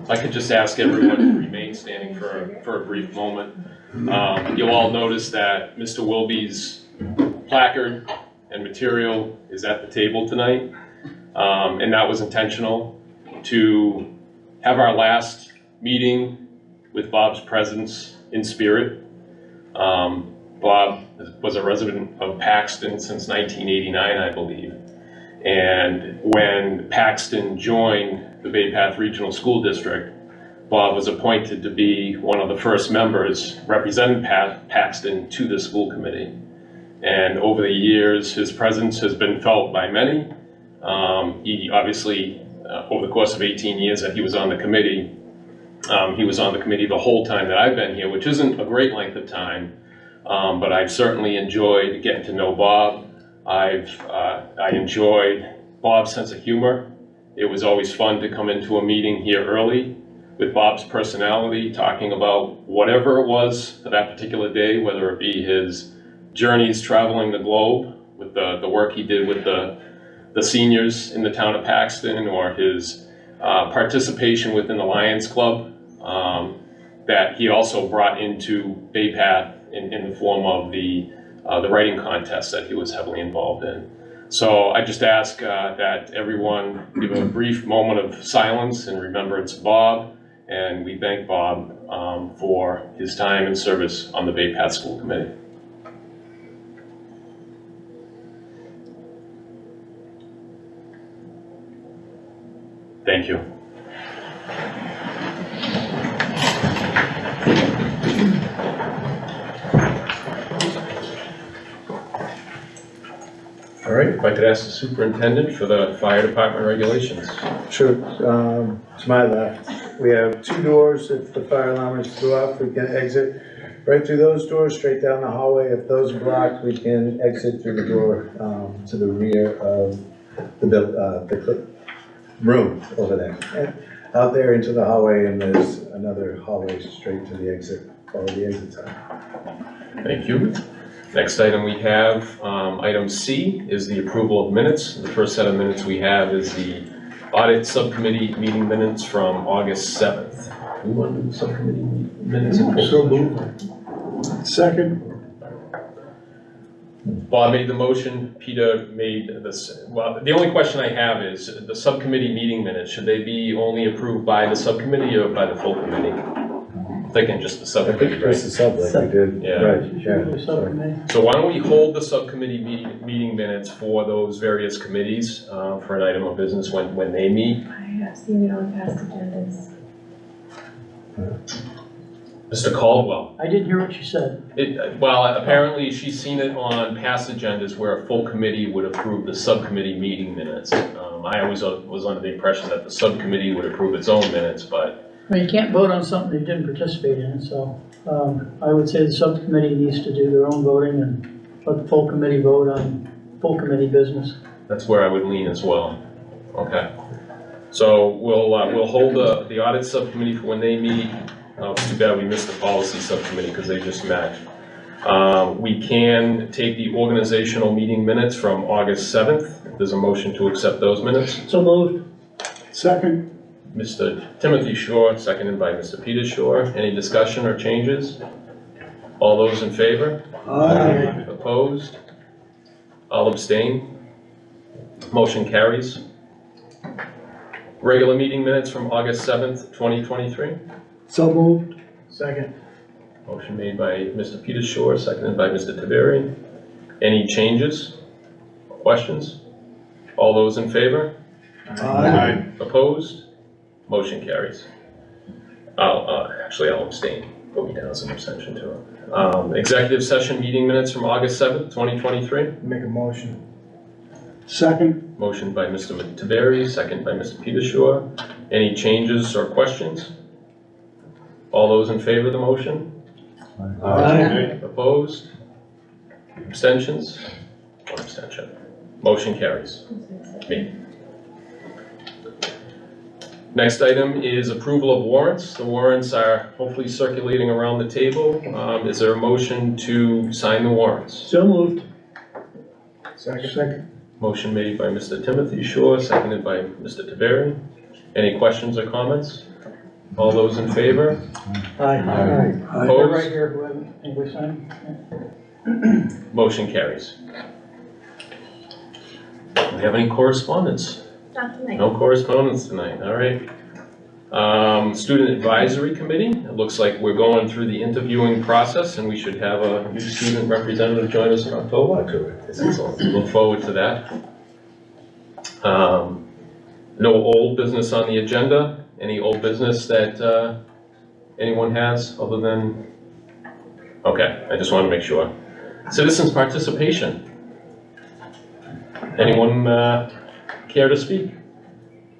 I could just ask everyone to remain standing for a brief moment. You'll all notice that Mr. Wilby's placard and material is at the table tonight, and that was intentional to have our last meeting with Bob's presence in spirit. Bob was a resident of Paxton since 1989, I believe. And when Paxton joined the Bay Path Regional School District, Bob was appointed to be one of the first members representing Paxton to the school committee. And over the years, his presence has been felt by many. He obviously, over the course of 18 years that he was on the committee, he was on the committee the whole time that I've been here, which isn't a great length of time, but I've certainly enjoyed getting to know Bob. I enjoyed Bob's sense of humor. It was always fun to come into a meeting here early with Bob's personality, talking about whatever it was for that particular day, whether it be his journeys traveling the globe with the work he did with the seniors in the town of Paxton, or his participation within the Lions Club that he also brought into Bay Path in the form of the writing contest that he was heavily involved in. So I just ask that everyone give a brief moment of silence in remembrance of Bob, and we thank Bob for his time and service on the Bay Path School Committee. Thank you. All right, if I could ask the superintendent for the fire department regulations. Sure. To my left, we have two doors. If the fire alarm is to go off, we can exit right through those doors, straight down the hallway. If those are blocked, we can exit through the door to the rear of the room over there. And out there into the hallway, and there's another hallway straight to the exit, or the exit side. Thank you. Next item we have, item C, is the approval of minutes. The first set of minutes we have is the audit subcommittee meeting minutes from August 7th. Who wanted the subcommittee minutes? So moved. Second. Bob made the motion, Peter made this. Well, the only question I have is the subcommittee meeting minutes, should they be only approved by the subcommittee or by the full committee? I'm thinking just the subcommittee, right? Just the sub, like we did. Yeah. Right, yeah. So why don't we hold the subcommittee meeting minutes for those various committees for an item of business when they meet? I have seen it on past agendas. Mr. Caldwell. I didn't hear what you said. Well, apparently she's seen it on past agendas where a full committee would approve the subcommittee meeting minutes. I always was under the impression that the subcommittee would approve its own minutes, but... Well, you can't vote on something you didn't participate in, so I would say the subcommittee needs to do their own voting and let the full committee vote on full committee business. That's where I would lean as well. Okay. So we'll hold the audit subcommittee for when they meet. It's too bad we missed the policy subcommittee because they just met. We can take the organizational meeting minutes from August 7th. If there's a motion to accept those minutes. So moved. Second. Mr. Timothy Shore, seconded by Mr. Peter Shore. Any discussion or changes? All those in favor? Aye. Opposed? I'll abstain. Motion carries. Regular meeting minutes from August 7th, 2023. So moved. Second. Motion made by Mr. Peter Shore, seconded by Mr. Taveri. Any changes? Questions? All those in favor? Aye. Opposed? Motion carries. I'll abstain. Put me down as an abstention too. Executive session meeting minutes from August 7th, 2023. Make a motion. Second. Motion by Mr. Taveri, second by Mr. Peter Shore. Any changes or questions? All those in favor of the motion? Aye. Opposed? Abstentions? One abstention. Motion carries. Me. Next item is approval of warrants. The warrants are hopefully circulating around the table. Is there a motion to sign the warrants? So moved. Second. Motion made by Mr. Timothy Shore, seconded by Mr. Taveri. Any questions or comments? All those in favor? Aye. Opposed? They're right here, whoever, anybody sign? Motion carries. Do we have any correspondence? Not tonight. No correspondence tonight, all right. Student Advisory Committee, it looks like we're going through the interviewing process and we should have a new student representative join us in October. Excellent. Look forward to that. No old business on the agenda. Any old business that anyone has other than? Okay, I just want to make sure. Citizens participation. Anyone care to speak?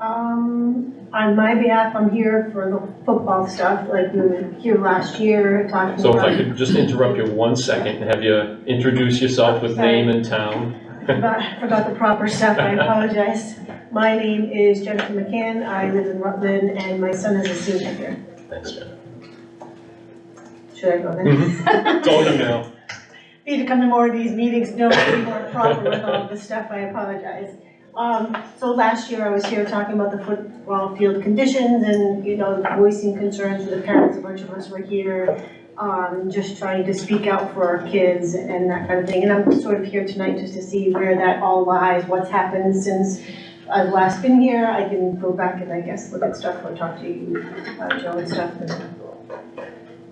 On my behalf, I'm here for the football stuff, like we were here last year talking So if I about. could just interrupt you 1 second and have you introduce yourself with name and town. Forgot the proper stuff, I apologize. My name is Jennifer McCann, I live in Rutland, and my son is a senior here. Thanks, Jen. Should I go then? It's all you now. Need to come to more of these meetings, no, be more proper with all this stuff, I apologize. So last year I was here talking about the football field conditions and, voicing concerns with the parents, a bunch of us were here. Just trying to speak out for our kids and that kind of thing. And I'm sort of here tonight just to see where that all lies, what's happened since I've last been here. I can go back and I guess look at stuff or talk to you, Joe and stuff.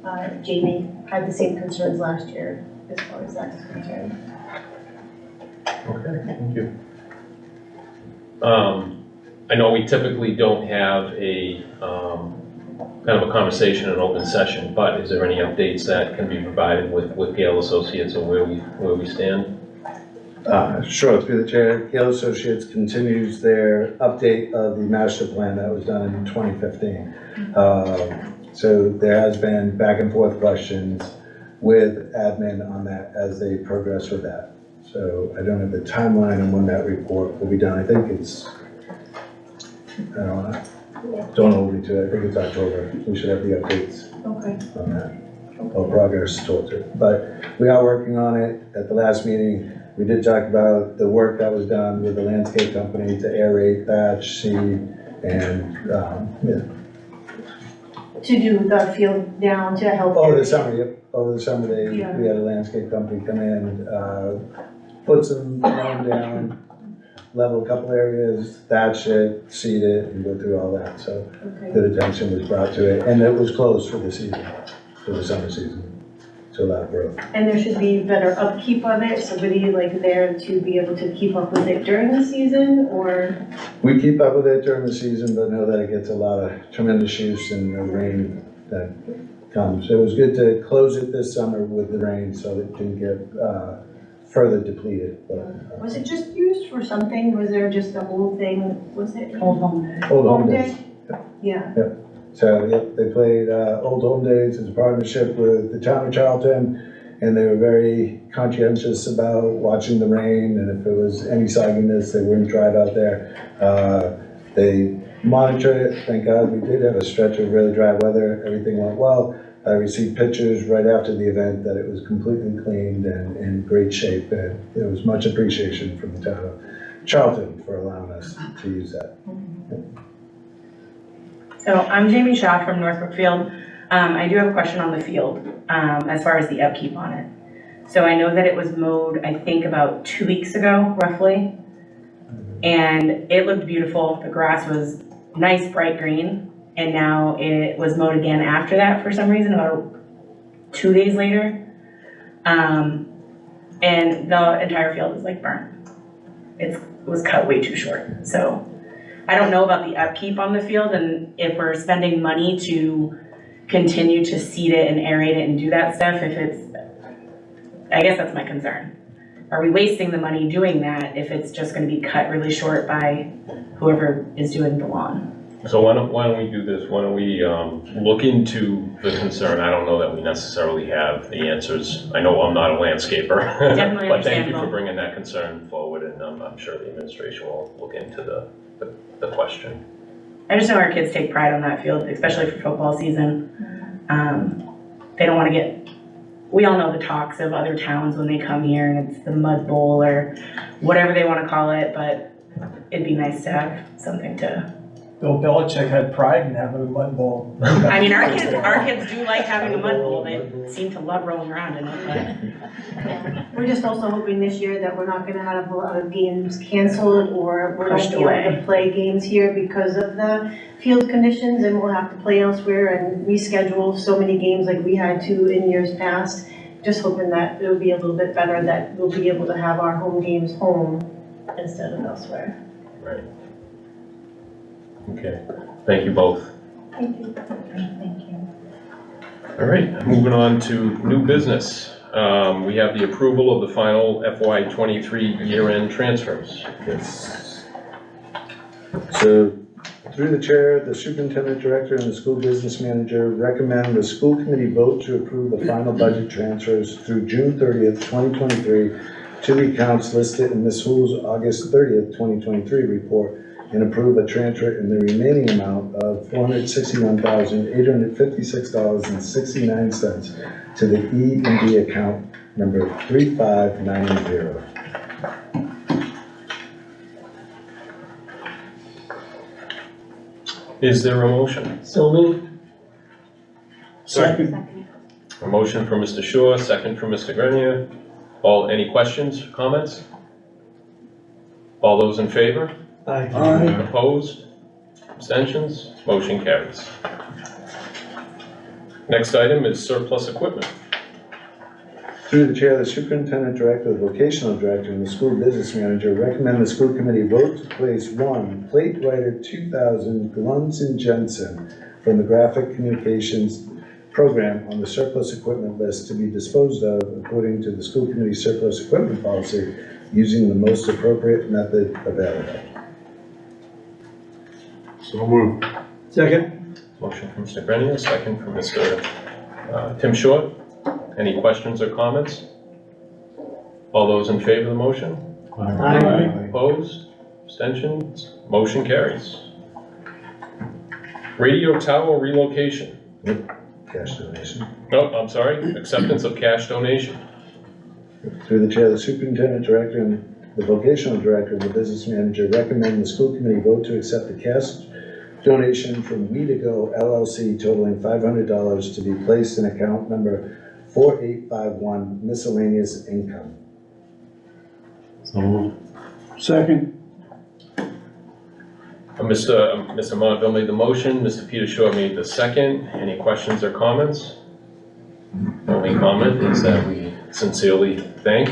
And Jamie had the same concerns last year as far as that's concerned. Okay, thank you. I know we typically don't have a kind of a conversation in open session, but is there any updates that can be provided with Gale Associates or where we stand? Sure, through the chair, Gale Associates continues their update of the master plan that was done in 2015. So there has been back and forth questions with admin on that as they progress with that. So I don't have the timeline on when that report will be done. I think it's, don't hold me to it, I think it's October. We should have the updates Okay. on that, or progress towards it. But we are working on it. At the last meeting, we did talk about the work that was done with the landscape company to aerate, thatch, seed, and, To do the field down to help. over the summer, yep, over the summer, we Yeah. had a landscape company come in, put some loam down, level a couple areas, thatch it, seed it, and go through all that, so Okay. good attention was brought to it, and it was closed for the season, for the summer season, to allow growth. And there should be better upkeep of it, somebody like there to be able to keep up with it during the season, or? We keep up with it during the season, but know that it gets a lot of tremendous use in the rain that comes. It was good to close it this summer with the rain, so it didn't get further depleted, but. Was it just used for something? Was there just the whole thing, was it? Old home day. Old Home Days. Yeah, So, yep, they played Old Home Days as a partnership with the town of Charlton, and they were very conscientious about watching the rain, and if there was any sogginess, they wouldn't dry it out there. They monitored it, thank God, we did have a stretch of really dry weather, everything went well. I received pictures right after the event that it was completely cleaned and in great shape, and there was much appreciation from the town of Charlton for allowing us to use that. So I'm Jamie Shaw from North Brookfield. I do have a question on the field as far as the upkeep on it. So I know that it was mowed, I think about 2 weeks ago, roughly. And it looked beautiful. The grass was nice, bright green. And now it was mowed again after that for some reason, about 2 days later. And the entire field is like burnt. It was cut way too short. So I don't know about the upkeep on the field and if we're spending money to continue to seed it and aerate it and do that stuff, if it's, I guess that's my concern. Are we wasting the money doing that if it's just gonna be cut really short by whoever is doing the lawn? So why don't we do this? Why don't we look into the concern? I don't know that we necessarily have the answers. I know I'm not a landscaper. Definitely But thank you understandable. for bringing that concern forward, and I'm sure the administration will look into the question. I just know our kids take pride on that field, especially for football season. They don't wanna get, we all know the talks of other towns when they come here and it's the mud bowl or whatever they wanna call it, but it'd be nice to have something to Bill Belichick had pride in having a mud bowl. I mean, our kids do like having a mud bowl, they seem to love rolling around in it, We're just also hoping this year that we're not gonna have a lot of games canceled or we're not Pushed able away. to play games here because of the field conditions and we'll have to play elsewhere and reschedule so many games like we had to in years past. Just hoping that it'll be a little bit better, that we'll be able to have our home games home instead of elsewhere. Right. Okay, thank you both. Thank you. All right, moving on to new business. We have the approval of the final FY '23 year-end transfers. Yes. So, through the chair, the superintendent director and the school business manager recommend the school committee vote to approve the final budget transfers through June 30th, 2023 to the accounts listed in the school's August 30th, 2023 report and approve a transfer in the remaining amount of $461,856.69 to the E&D account number 3590. Is there a motion? So moved. Second. A motion from Mr. Shore, second from Mr. Grenier. Any questions, comments? All those in favor? Aye. Opposed? Abstentions? Motion carries. Next item is surplus equipment. Through the chair, the superintendent director, the vocational director, and the school business manager recommend the school committee vote to place one Plate Writer 2000 Glunz and Jensen from the graphic communications program on the surplus equipment list to be disposed of according to the school committee surplus equipment policy using the most appropriate method available. So moved. Second. Motion from Mr. Grenier, second from Mr. Tim Short. Any questions or comments? All those in favor of the motion? Aye. Opposed? Abstentions? Motion carries. Radio tower relocation. Cash donation. Oh, I'm sorry, acceptance of cash donation. Through the chair, the superintendent director and the vocational director and the business manager recommend the school committee vote to accept the cash donation from We2Go LLC totaling $500 to be placed in account number 4851 miscellaneous income. So moved. Second. Mr. Montville made the motion, Mr. Peter Shore made the second. Any questions or comments? Only comment is that we sincerely thank,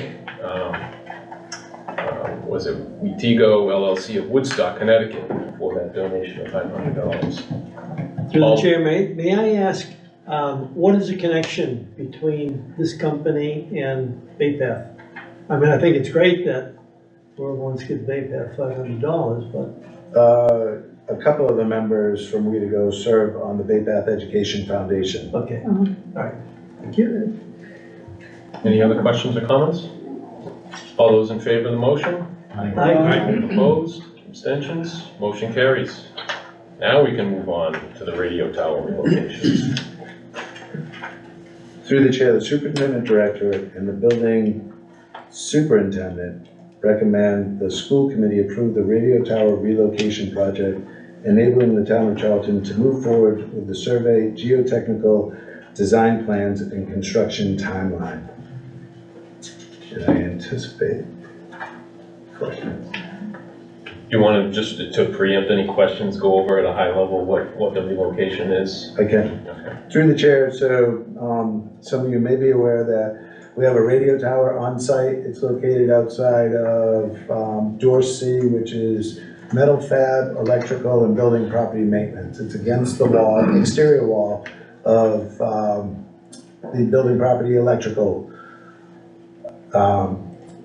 was it We2Go LLC of Woodstock, Connecticut for that donation of $500. Through the chair, may I ask, what is the connection between this company and Baypath? I mean, I think it's great that whoever wants to give Baypath $500, but. A couple of the members from We2Go serve on the Baypath Education Foundation. Okay, all right, thank you. Any other questions or comments? All those in favor of the motion? Aye. Opposed? Abstentions? Motion carries. Now we can move on to the radio tower relocation. Through the chair, the superintendent director and the building superintendent recommend the school committee approve the radio tower relocation project, enabling the town of Charlton to move forward with the survey, geotechnical design plans, and construction timeline. Should I anticipate questions? You want to, just to preempt any questions, go over at a high level what the relocation is? I can. Okay. Through the chair, so some of you may be aware that we have a radio tower on site. It's located outside of Dorsey, which is metal fab, electrical, and building property maintenance. It's against the wall, exterior wall of the building property electrical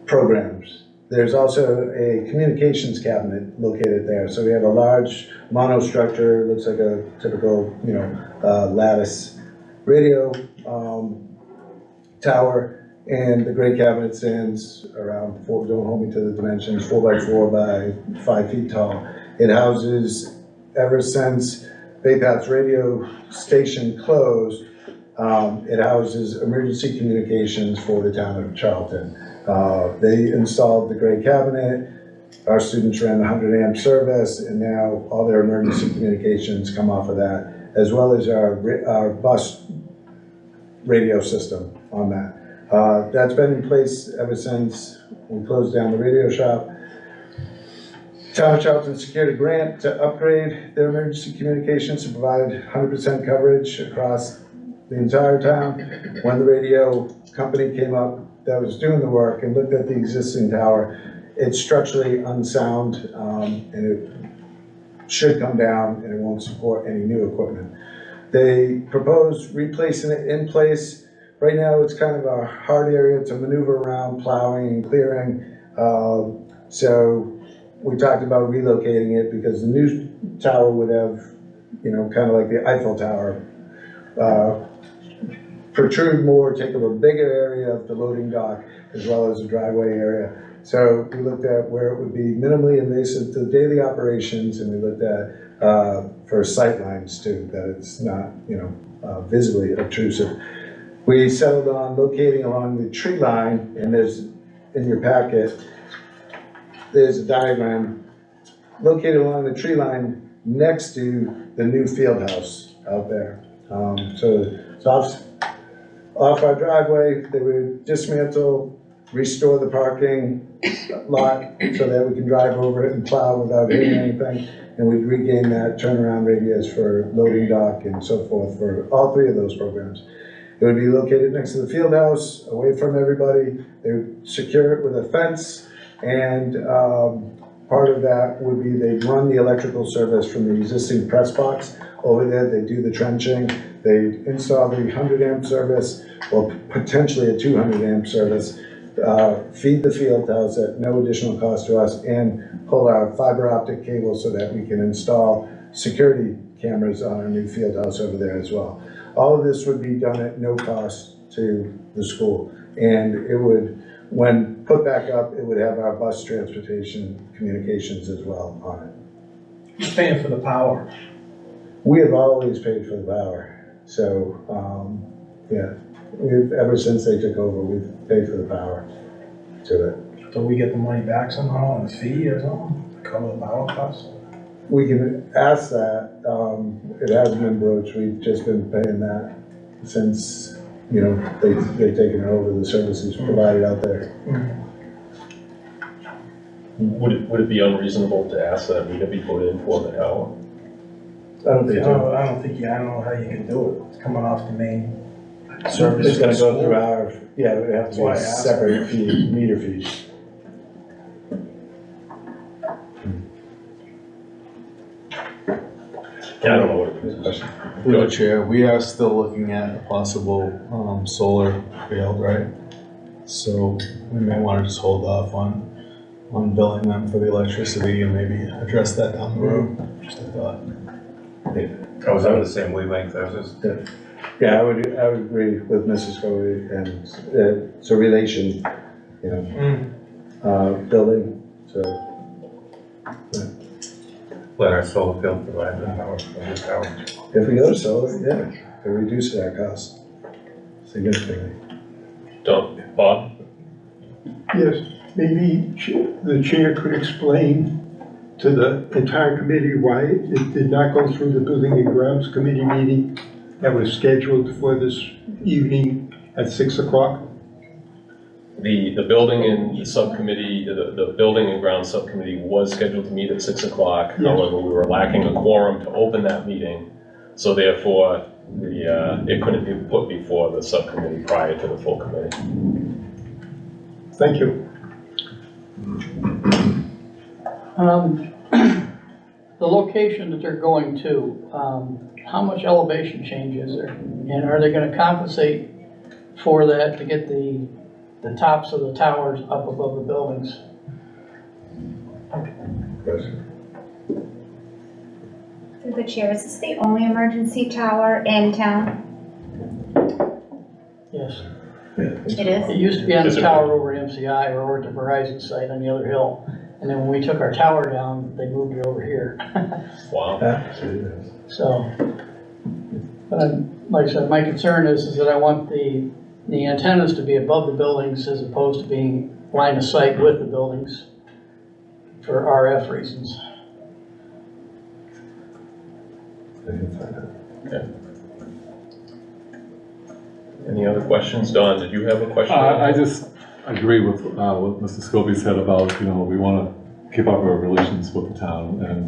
programs. There's also a communications cabinet located there. So we have a large monostructure, looks like a typical, lattice radio tower, and the gray cabinet stands around don't hold me to the dimensions, 4x4 by 5 feet tall. It houses, ever since Baypath's radio station closed, it houses emergency communications for the town of Charlton. They installed the gray cabinet, Our students ran the 100 amp service, and now all their emergency communications come off of that, as well as our bus radio system on that. That's been in place ever since we closed down the radio shop. Town of Charlton secured a grant to upgrade their emergency communications to provide 100% coverage across the entire town. When the radio company came up that was doing the work and looked at the existing tower, it's structurally unsound, and it should come down, and it won't support any new equipment. They proposed replacing it in place. Right now, it's kind of a hard area to maneuver around, plowing and clearing. So we talked about relocating it because the new tower would have, kind of like the Eiffel Tower, protrude more, take up a bigger area of the loading dock as well as the driveway area. So we looked at where it would be minimally invasive to daily operations, and we looked at for sight lines too, that it's not, visibly obtrusive. We settled on locating along the tree line, and there's, in your packet, there's a diagram located along the tree line next to the new field house out there. So it's off our driveway. They would dismantle, restore the parking lot so that we can drive over it and plow without hitting anything. And we'd regain that turnaround radius for loading dock and so forth for all three of those programs. It would be located next to the field house, away from everybody. They would secure it with a fence, and part of that would be they'd run the electrical service from the existing press box over there. They do the trenching. They install the 100 amp service, or potentially a 200 amp service, feed the field house at no additional cost to us, and pull our fiber optic cable so that we can install security cameras on our new field house over there as well. All of this would be done at no cost to the school, and it would, when put back up, it would have our bus transportation communications as well on it. Who's paying for the power? We have always paid for the power, so, yeah, ever since they took over, we've paid for the power to it. Do we get the money back somehow on a fee or something, to cover the power costs? We can ask that. It hasn't been broached. We've just been paying that since, they've taken over the services provided out there. Would it be unreasonable to ask that meter be put in for the tower? I don't think so. I don't know how you can do it. It's coming off the main service. It's gonna go through our, it would have That's to why be I a asked. separate fee, meter fees. Yeah, I don't know what it is. Through the chair, we are still looking at a possible, solar field, right? So we may wanna just hold off on billing them for the electricity and maybe address that down the road, just a thought. I was on the same wavelength, I was just. Yeah, I would agree with Mrs. Cody, and it's a relation, building, so. Let our solar field provide the power for the tower. If we go to solar, yeah, it reduces our cost significantly. Bob? Yes, maybe the chair could explain to the entire committee why it did not go through the Building and Grounds Committee meeting that was scheduled for this evening at 6 o'clock. The building and the subcommittee, the building and ground subcommittee was scheduled to meet at 6 o'clock. Yes. However, we were lacking a quorum to open that meeting. So therefore, it couldn't be put before the subcommittee prior to the full committee. Thank you. The location that they're going to, how much elevation change is there? And are they gonna compensate for that to get the tops of the towers up above the buildings? Through the chair, is this the only emergency tower in town? Yes. It is? It used to be on Is the it- tower over at MCI or over at the Verizon site on the other hill. And then when we took our tower down, they moved it over here. Wow. So, but like I said, my concern is that I want the antennas to be above the buildings as opposed to being line of sight with the buildings for RF reasons. I can find out. Any other questions? Don, did you have a question? I just agree with what Mr. Scobie said about, we want to keep up our relations with the town, and,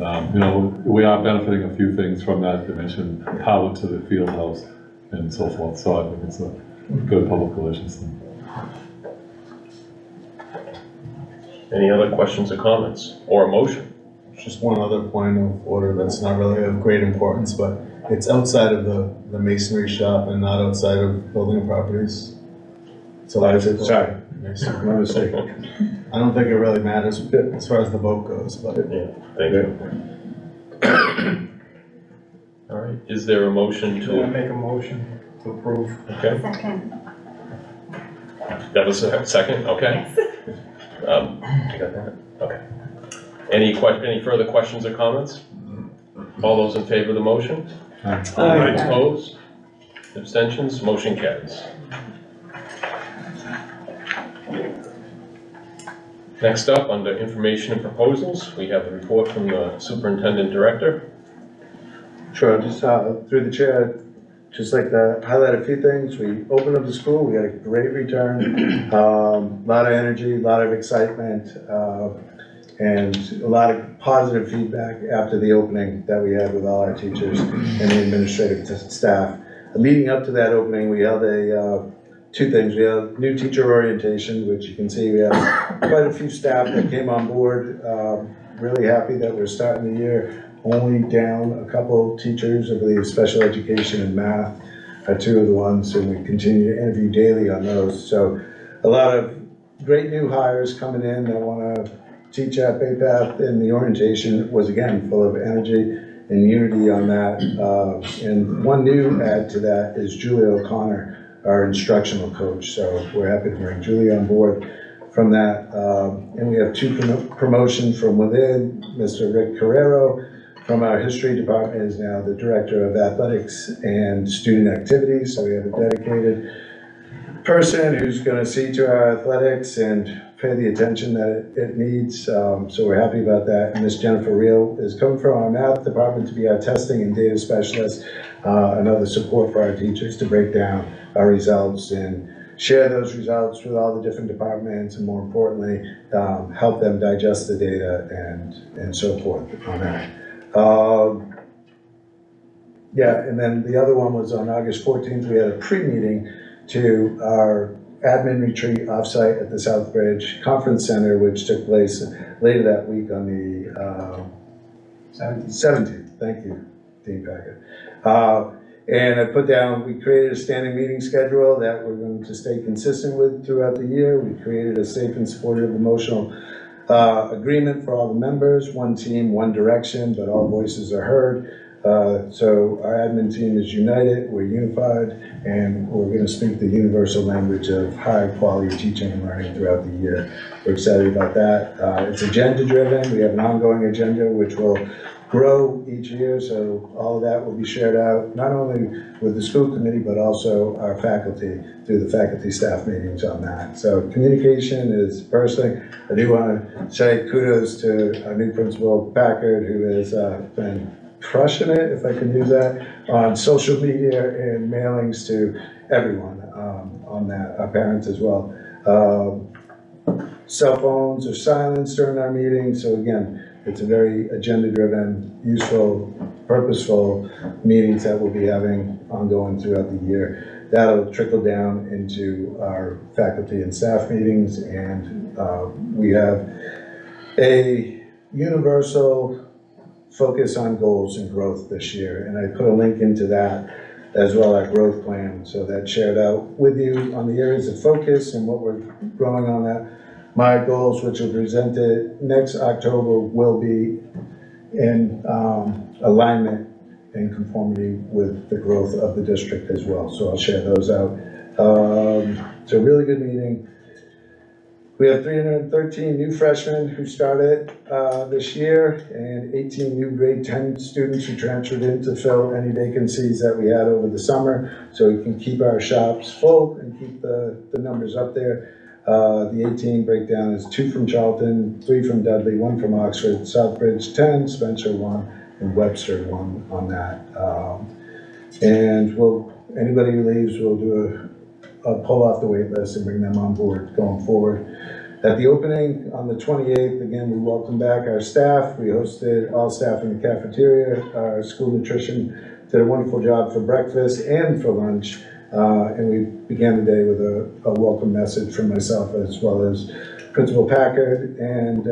we are benefiting a few things from that dimension, power to the field house and so forth, so I think it's a good public relations thing. Any other questions or comments, or a motion? Just one other point of order that's not really of great importance, but it's outside of the masonry shop and not outside of building properties. So Sorry, masonry. my mistake. I don't think it really matters as far as the vote goes, but. Yeah, thank you. All right, is there a motion Do you want to, to make a motion to approve? okay, Second. that was a second, okay. You got that, okay. Any further questions or comments? All those in favor of the motion? Aye. Opposed? Abstentions? Motion carries. Next up, under information and proposals, we have a report from the superintendent director. Sure, just through the chair, just like to highlight a few things. We opened up the school, we had a great return, lot of energy, a lot of excitement, and a lot of positive feedback after the opening that we had with all our teachers and the administrative staff. Leading up to that opening, we held two things. We had new teacher orientation, which you can see we have quite a few staff that came on board. Really happy that we're starting the year only down a couple teachers. I believe special education and math are two of the ones, and we continue to interview daily on those. So a lot of great new hires coming in that want to teach at Bay Path, and the orientation was again full of energy and unity on that. And one new add to that is Julia O'Connor, our instructional coach. So we're happy to bring Julia on board from that. And we have two promotions from within. Mr. Rick Carrero from our history department is now the director of athletics and student activities. So we have a dedicated person who's going to see to our athletics and pay the attention that it needs. So we're happy about that. And Miss Jennifer Reel is coming from our math department to be our testing and data specialist, another support for our teachers to break down our results and share those results with all the different departments, and more importantly, help them digest the data and so forth on that. Yeah, and then the other one was on August 14th, we had a pre-meeting to our admin retreat offsite at the Southbridge Conference Center, which took place later that week on the 17th. Thank you, Dean Packard. And I put down, we created a standing meeting schedule that we're going to stay consistent with throughout the year. We created a safe and supportive emotional agreement for all the members, one team, one direction, but all voices are heard. So our admin team is united, we're unified, and we're going to speak the universal language of high quality teaching and learning throughout the year. We're excited about that. It's agenda driven. We have an ongoing agenda which will grow each year, so all of that will be shared out, not only with the school committee, but also our faculty through the faculty staff meetings on that. So communication is the first thing. I do want to say kudos to our new principal, Packard, who has been crushing it, if I can use that, on social media and mailings to everyone on that, our parents as well. Cell phones are silenced during our meetings, so again, it's a very agenda-driven, useful, purposeful meetings that we'll be having ongoing throughout the year. That'll trickle down into our faculty and staff meetings, and we have a universal focus on goals and growth this year, and I put a link into that as well, our growth plan, so that's shared out with you on the areas of focus and what we're growing on that. My goals, which are presented next October, will be in alignment and conformity with the growth of the district as well, so I'll share those out. It's a really good meeting. We have 313 new freshmen who started this year, and 18 new grade 10 students who transferred in to fill any vacancies that we had over the summer, so we can keep our shops full and keep the numbers up there. The 18 breakdown is 2 from Charlton, 3 from Dudley, 1 from Oxford, Southbridge 10, Spencer 1, and Webster 1 on that. And anybody who leaves, we'll do a pull off the wait list and bring them on board going forward. At the opening on the 28th, again, we welcome back our staff. We hosted all staff in the cafeteria. Our school nutrition did a wonderful job for breakfast and for lunch. And we began the day with a welcome message from myself as well as Principal Packard. And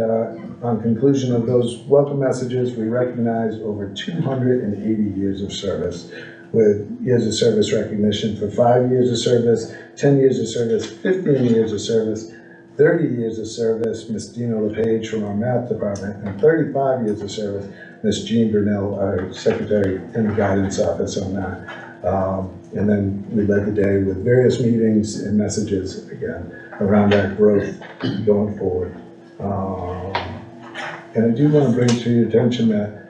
on conclusion of those welcome messages, we recognized over 280 years of service, with years of service recognition for 5 years of service, 10 years of service, 15 years of service, 30 years of service, Miss Dina LePage from our math department, and 35 years of service, Miss Jean Brunel, our secretary in the guidance office on that. And then we led the day with various meetings and messages, again, around our growth going forward. And I do want to bring to your attention that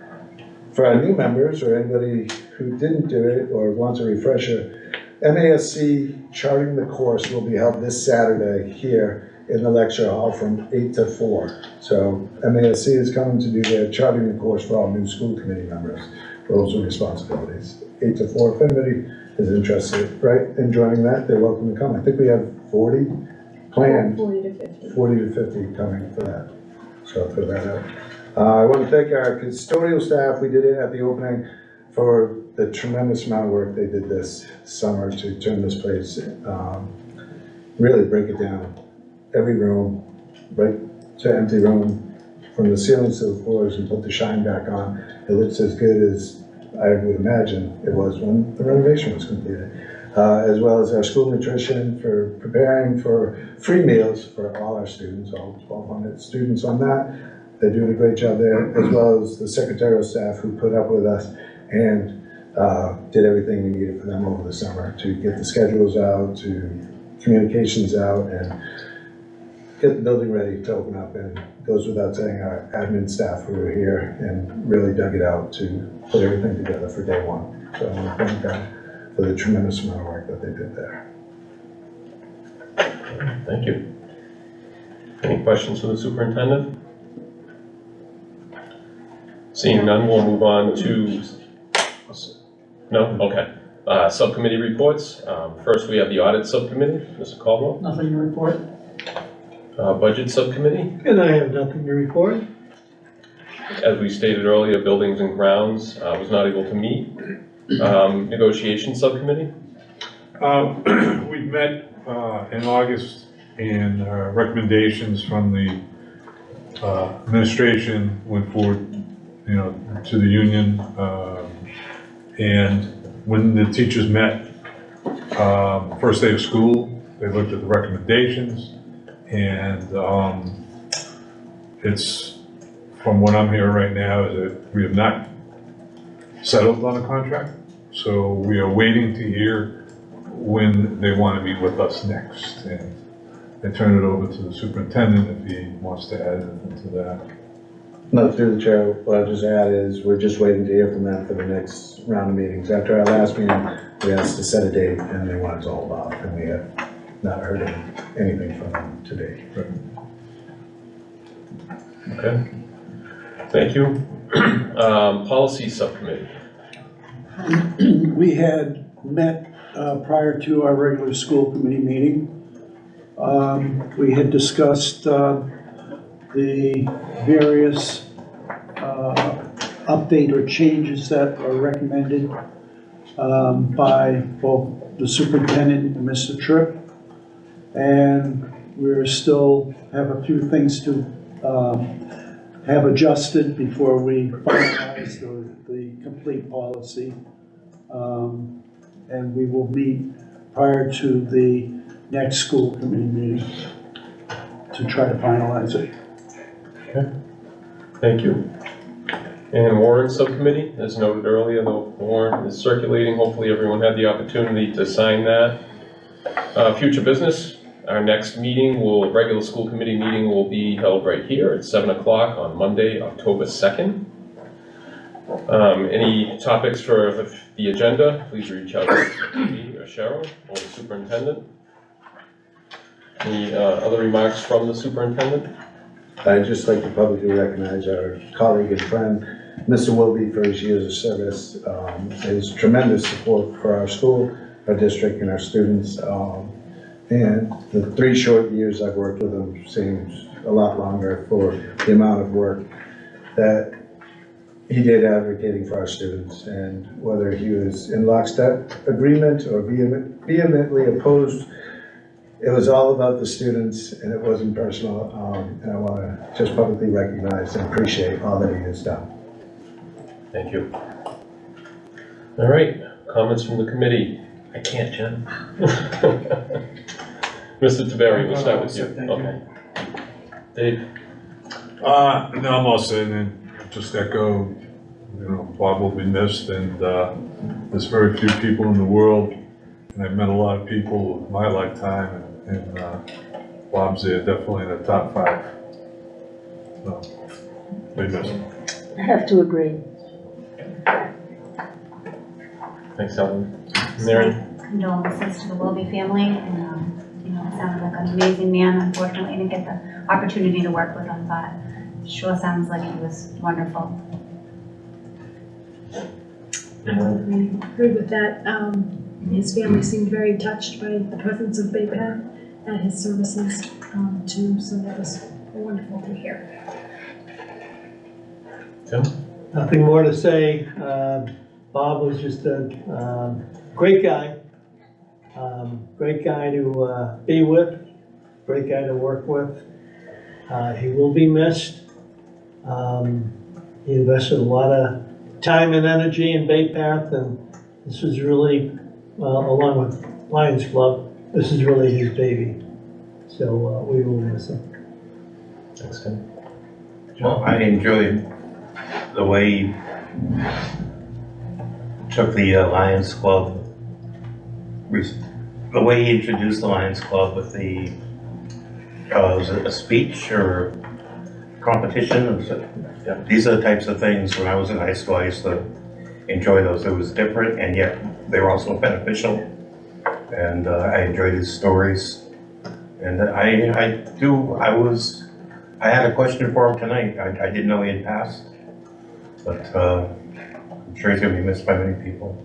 for our new members or anybody who didn't do it or wants a refresher, MASC Charting the Course will be held this Saturday here in the lecture hall from 8 to 4. So MASC is coming to do their Charting the Course for all new school committee members, roles and responsibilities. 8 to 4, if anybody is interested, right, in joining that, they're welcome to come. I think we have 40 planned. 40 to 50. 40 to 50 coming for that. So I'll throw that out. I want to thank our custodial staff. We did it at the opening for the tremendous amount of work they did this summer to turn this place, really break it down. Every room, right to empty room, from the ceilings to the floors, and put the shine back on. It looks as good as I would imagine it was when the renovation was completed. As well as our school nutrition for preparing for free meals for all our students, all 1,200 students on that. They're doing a great job there, as well as the secretarial staff who put up with us and did everything we needed for them over the summer to get the schedules out, to communications out, and get the building ready to open up. And it goes without saying, our admin staff who were here and really dug it out to put everything together for day one. So I want to thank them for the tremendous amount of work that they did there. Thank you. Any questions for the superintendent? Seeing none, we'll move on to, no? Okay. Subcommittee reports. First, we have the audit subcommittee. Mr. Caldwell. Nothing to report? Budget subcommittee. And I have nothing to report. As we stated earlier, buildings and grounds was not able to meet. Negotiation subcommittee. We met in August, and recommendations from the administration went forward, to the union. And when the teachers met first day of school, they looked at the recommendations, and it's, from what I'm hearing right now, is that we have not settled on a contract. So we are waiting to hear when they want to meet with us next. And I turn it over to the superintendent if he wants to add anything to that. No, through the chair, what I'll just add is we're just waiting to hear from them for the next round of meetings. After our last meeting, we asked to set a date and they wanted to hold off, and we have not heard anything from them to date. Okay. Thank you. Policy subcommittee. We had met prior to our regular school committee meeting. We had discussed the various update or changes that are recommended by both the superintendent and Mr. Tripp. And we're still have a few things to have adjusted before we finalize the complete policy. And we will meet prior to the next school committee meeting to try to finalize it. Okay. Thank you. And warrant subcommittee, as noted earlier, the warrant is circulating. Hopefully everyone had the opportunity to sign that. Future business, our next meeting regular school committee meeting will be held right here at 7 o'clock on Monday, October 2nd. Any topics for the agenda, please reach out to me or Cheryl or the superintendent. Any other remarks from the superintendent? I'd just like to publicly recognize our colleague and friend, Mr. Wilby, for his years of service, his tremendous support for our school, our district, and our students. And the 3 short years I've worked with him seems a lot longer for the amount of work that he did advocating for our students. And whether he was in lockstep agreement or vehemently opposed, it was all about the students and it wasn't personal. And I want to just publicly recognize and appreciate all that he has done. Thank you. All right, comments from the committee? I can't, Jen. Mr. Taveri, we'll start with you. Okay. Dave? No, I'm all set, and just echo, Bob will be missed, and there's very few people in the world, and I've met a lot of people in my lifetime, and Bob's there, definitely in the top 5. So, we miss him. I have to agree. Thanks, Ellen. Mary? Condolences to the Wilby family, and, it sounded like an amazing man. Unfortunately, I didn't get the opportunity to work with him, but it sure sounds like he was wonderful. I agree with that. His family seemed very touched by the presence of BayPath at his services, too, so that was wonderful to hear. Tim? Nothing more to say. Bob was just a great guy. Great guy to be with, great guy to work with. He will be missed. He invested a lot of time and energy in BayPath, and this was really, along with Lions Club, this is really his baby. So we will miss him. Thanks, Tim. Well, I enjoyed the way he took the Lions Club, the way he introduced the Lions Club with the, was it a speech or competition? Yeah. These are the types of things, when I was in high school, I used to enjoy those. It was different, and yet they were also beneficial. And I enjoyed his stories. And I had a question for him tonight. I didn't know he had passed, but I'm sure he's gonna be missed by many people.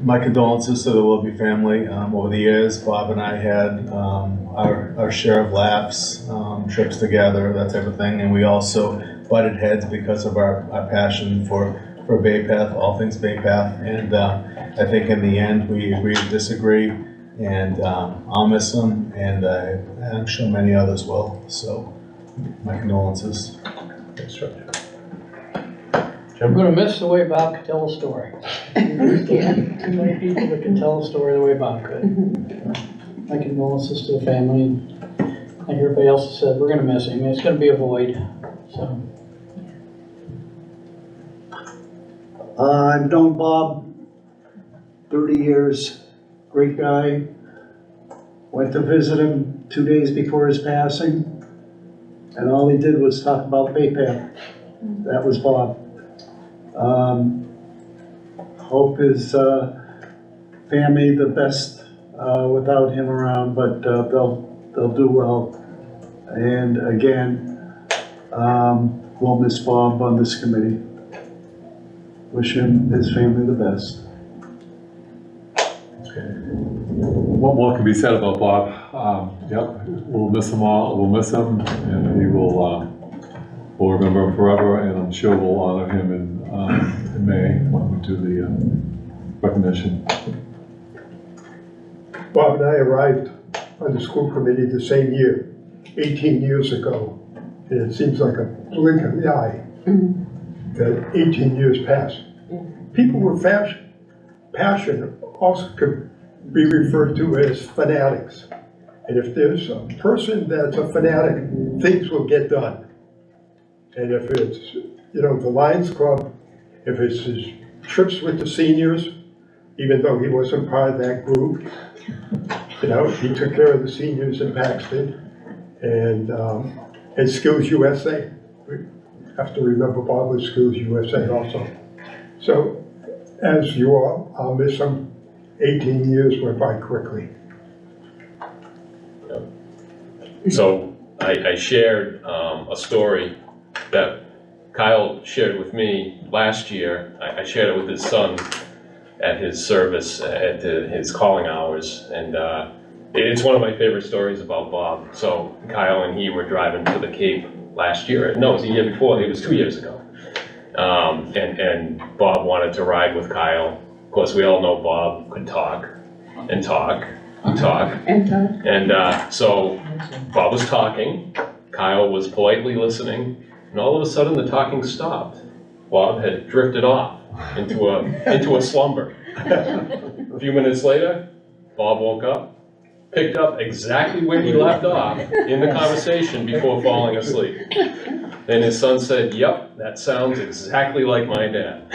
My condolences to the Wilby family. Over the years, Bob and I had our share of laughs, trips together, that type of thing, and we also butted heads because of our passion for BayPath, all things BayPath, and I think in the end we agree to disagree, and I'll miss him, and I'm sure many others will, so my condolences. Thanks, Chuck. I'm gonna miss the way Bob could tell a story. Too many people that can tell a story the way Bob could. My condolences to the family. Like everybody else has said, we're gonna miss him. It's gonna be a void, so. I've known Bob 30 years, great guy. Went to visit him 2 days before his passing, and all he did was talk about BayPath. That was Bob. Hope his family the best without him around, but they'll do well. And again, we'll miss Bob on this committee. Wish him, his family the best. What more can be said about Bob? Yep, we'll miss him all, we'll miss him, and he will, we'll remember him forever, and I'm sure we'll honor him in May when we do the recognition. Bob and I arrived on the school committee the same year, 18 years ago. And it seems like a blink of the eye that 18 years passed. People with passion also could be referred to as fanatics. And if there's a person that's a fanatic, things will get done. And if it's, the Lions Club, if it's his trips with the seniors, even though he wasn't part of that group, he took care of the seniors in Paxton, and Skills USA. We have to remember Bob with Skills USA also. So, as you all, I'll miss him. 18 years went by quickly. So I shared a story that Kyle shared with me last year. I shared it with his son at his service, at his calling hours, and it's one of my favorite stories about Bob. So Kyle and he were driving to the Cape last year. No, it was the year before. It was 2 years ago. And Bob wanted to ride with Kyle. Of course, we all know Bob could talk and talk and talk. And so Bob was talking. Kyle was politely listening. And all of a sudden, the talking stopped. Bob had drifted off into a slumber. A few minutes later, Bob woke up, picked up exactly where he left off in the conversation before falling asleep. And his son said, "Yep, that sounds exactly like my dad."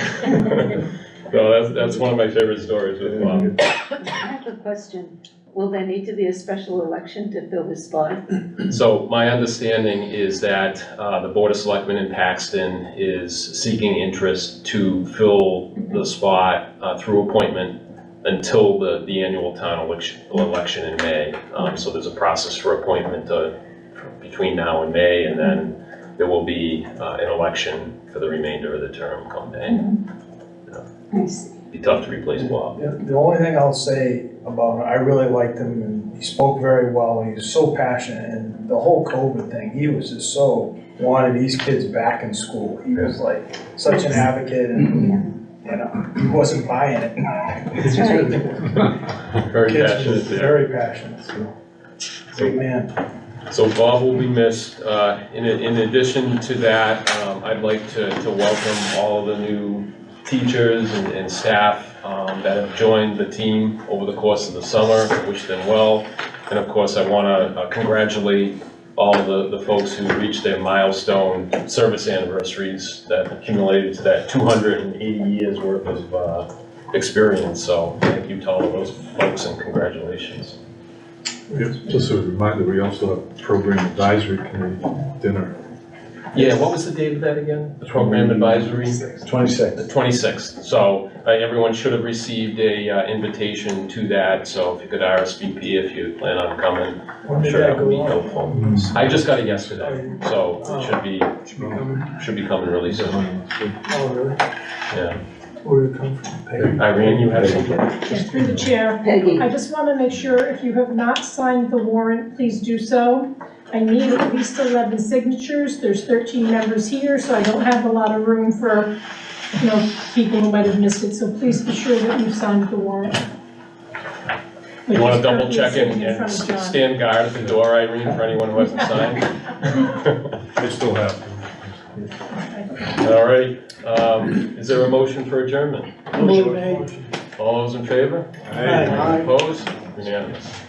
So that's one of my favorite stories with Bob. I have a question. Will there need to be a special election to fill this spot? So my understanding is that the Board of Selectmen in Paxton is seeking interest to fill the spot through appointment until the annual town election in May. So there's a process for appointment between now and May, and then there will be an election for the remainder of the term come May. Be tough to replace Bob. Yeah, the only thing I'll say about him, I really liked him, and he spoke very well, he was so passionate, and the whole COVID thing, he was just so, wanted these kids back in school. He was like, such an advocate, and, you know, he wasn't buying it. Very Kids passionate was there. very passionate, so, great man. So Bob will be missed. In addition to that, I'd like to welcome all the new teachers and staff that have joined the team over the course of the summer. Wish them well. And of course, I want to congratulate all the folks who reached their milestone service anniversaries that accumulated to that 280 years worth of experience. So thank you to all of those folks and congratulations. Just a reminder, we also have Program Advisory Committee dinner. Yeah, what was the date of that again? The program advisory? 26th. The 26th. So everyone should have received a invitation to that. So if you could RSVP if you plan on coming, When I'm did sure that that would be go on? helpful. I just got it yesterday, so it should be coming really soon. Oh, really? Yeah. Where did it come from? Peggy? Irene, you had something? Yeah, through the chair. Peggy. I just want to make sure if you have not signed the warrant, please do so. I need at least 11 signatures. There's 13 members here, so I don't have a lot of room for, people who might have missed it. So please be sure that you've signed the warrant. You want to double check Sitting in and front of John. stand guard at the door, Irene, for anyone who hasn't signed? They still have. All right. Is there a motion for adjournment? Motion made. All those in favor? Aye. Opposed? Unanimous.